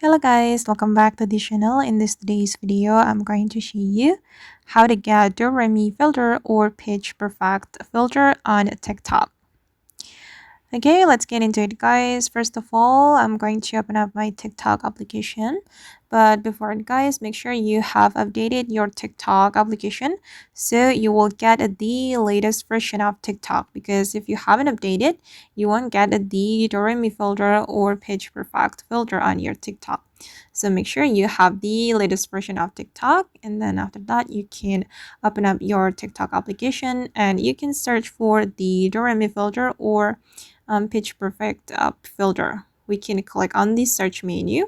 Hello guys, welcome back to the channel. In this today's video, I'm going to show you how to get Do Re Mi filter or Pitch Perfect filter on TikTok. Okay, let's get into it guys. First of all, I'm going to open up my TikTok application. But before it guys, make sure you have updated your TikTok application so you will get the latest version of TikTok, because if you haven't updated, you won't get the Do Re Mi filter or Pitch Perfect filter on your TikTok. So make sure you have the latest version of TikTok, and then after that you can open up your TikTok application and you can search for the Do Re Mi filter or Pitch Perfect filter. We can click on the search menu,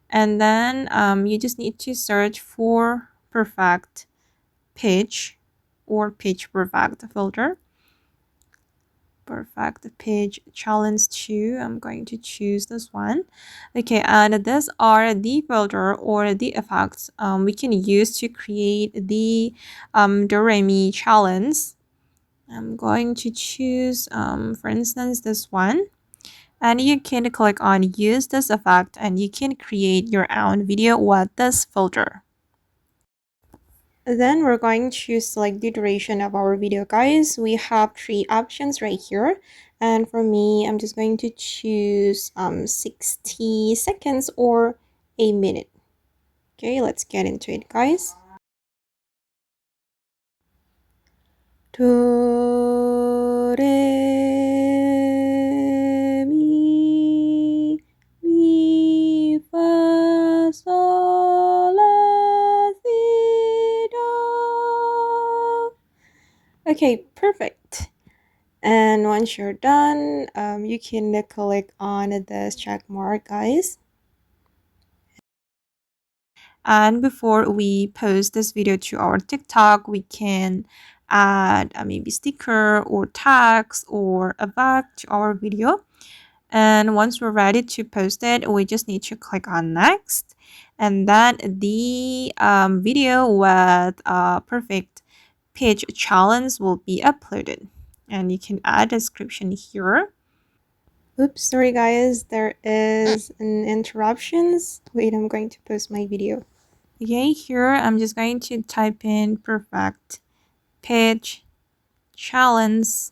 and then you just need to search for perfect pitch or Pitch Perfect filter. Perfect pitch challenge 2. I'm going to choose this one. Okay, and these are the filter or the effects we can use to create the Do Re Mi challenge. I'm going to choose for instance this one, and you can click on use this effect and you can create your own video with this filter. Then we're going to select the duration of our video guys. We have three options right here, and for me I'm just going to choose 60 seconds or a minute. Okay, let's get into it guys. Do, re, mi, fa, sol, la, si, do. Okay, perfect. And once you're done, you can click on this check mark guys. And before we post this video to our TikTok, we can add maybe sticker or tags or a bag to our video. And once we're ready to post it, we just need to click on next, and then the video with perfect pitch challenge will be uploaded, and you can add a description here. Oops, sorry guys, there is an interruptions. Wait, I'm going to post my video. Okay, here I'm just going to type in perfect pitch challenge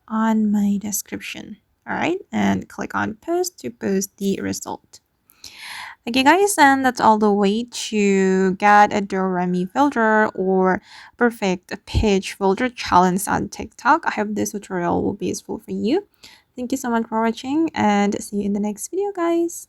on my description. All right, and click on post to post the result. Okay guys, and that's all the way to get a Do Re Mi filter or perfect pitch filter challenge on TikTok. I hope this tutorial will be useful for you. Thank you so much for watching, and see you in the next video guys.